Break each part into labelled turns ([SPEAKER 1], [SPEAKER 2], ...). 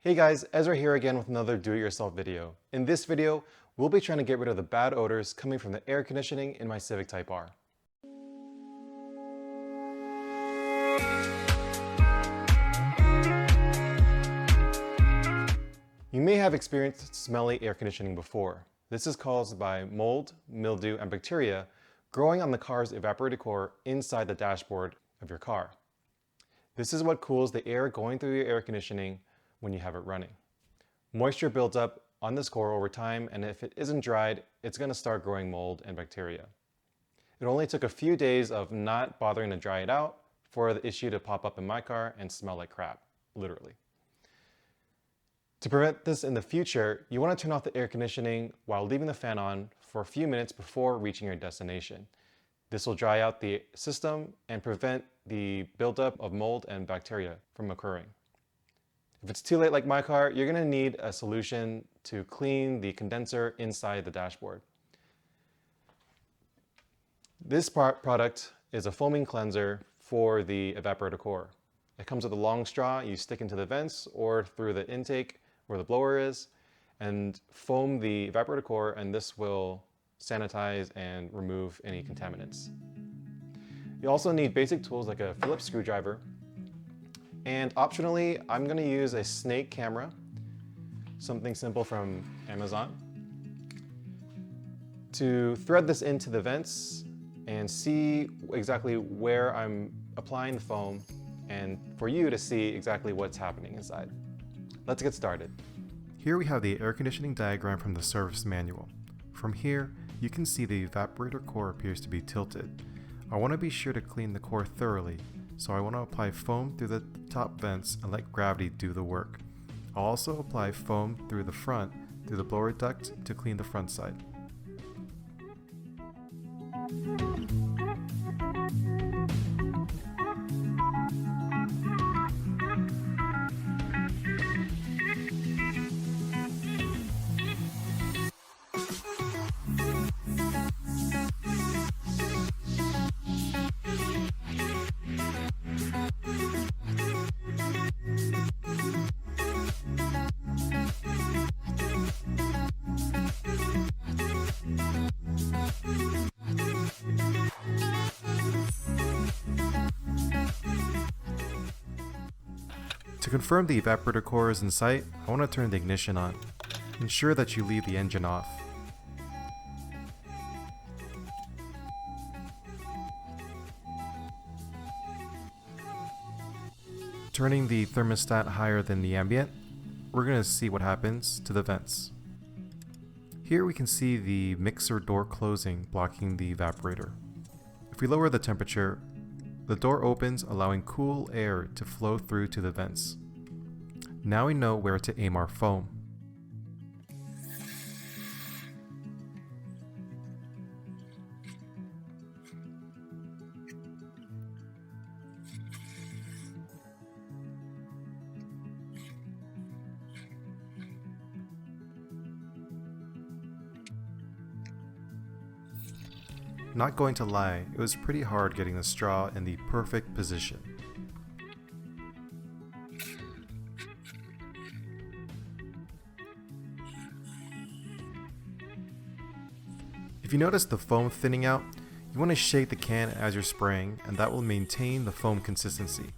[SPEAKER 1] Hey guys, Ezra here again with another do-it-yourself video. In this video, we'll be trying to get rid of the bad odors coming from the air conditioning in my Civic Type R. You may have experienced smelly air conditioning before. This is caused by mold, mildew, and bacteria growing on the car's evaporator core inside the dashboard of your car. This is what cools the air going through your air conditioning when you have it running. Moisture builds up on this core over time, and if it isn't dried, it's going to start growing mold and bacteria. It only took a few days of not bothering to dry it out for the issue to pop up in my car and smell like crap, literally. To prevent this in the future, you want to turn off the air conditioning while leaving the fan on for a few minutes before reaching your destination. This will dry out the system and prevent the buildup of mold and bacteria from occurring. If it's too late like my car, you're going to need a solution to clean the condenser inside the dashboard. This product is a foaming cleanser for the evaporator core. It comes with a long straw you stick into the vents or through the intake where the blower is, and foam the evaporator core, and this will sanitize and remove any contaminants. You also need basic tools like a Phillips screwdriver, and optionally, I'm going to use a snake camera, something simple from Amazon, to thread this into the vents and see exactly where I'm applying the foam, and for you to see exactly what's happening inside. Let's get started. Here we have the air conditioning diagram from the service manual. From here, you can see the evaporator core appears to be tilted. I want to be sure to clean the core thoroughly, so I want to apply foam through the top vents and let gravity do the work. I'll also apply foam through the front, through the blower duct to clean the front side. To confirm the evaporator core is in sight, I want to turn the ignition on. Ensure that you leave the engine off. Turning the thermostat higher than the ambient, we're going to see what happens to the vents. Here we can see the mixer door closing, blocking the evaporator. If we lower the temperature, the door opens, allowing cool air to flow through to the vents. Now we know where to aim our foam. Not going to lie, it was pretty hard getting the straw in the perfect position. If you notice the foam thinning out, you want to shake the can as you're spraying, and that will maintain the foam consistency.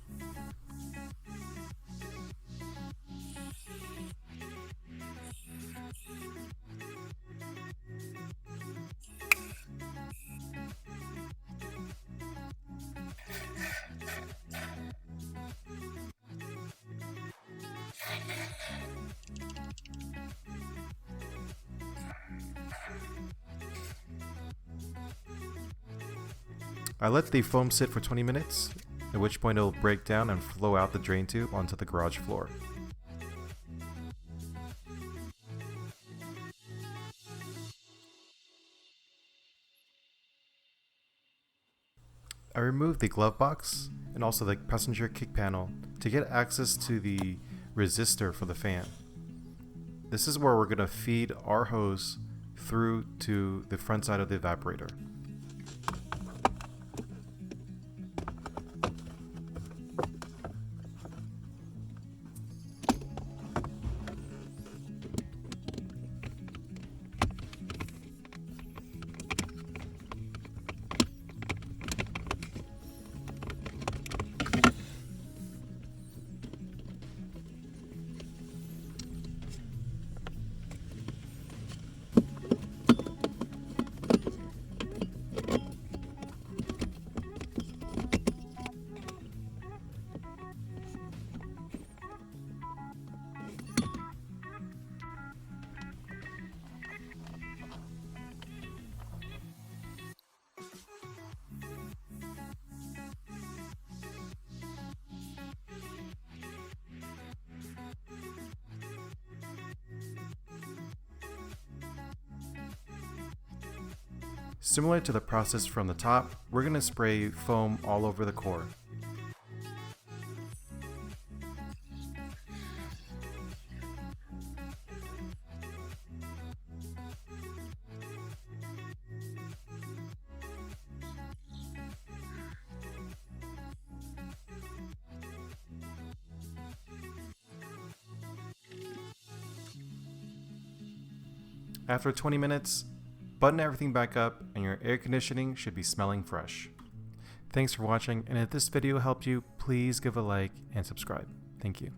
[SPEAKER 1] I let the foam sit for 20 minutes, at which point it will break down and flow out the drain tube onto the garage floor. I removed the glove box and also the passenger kick panel to get access to the resistor for the fan. This is where we're going to feed our hose through to the front side of the evaporator. Similar to the process from the top, we're going to spray foam all over the core. After 20 minutes, button everything back up and your air conditioning should be smelling fresh. Thanks for watching, and if this video helped you, please give a like and subscribe. Thank you.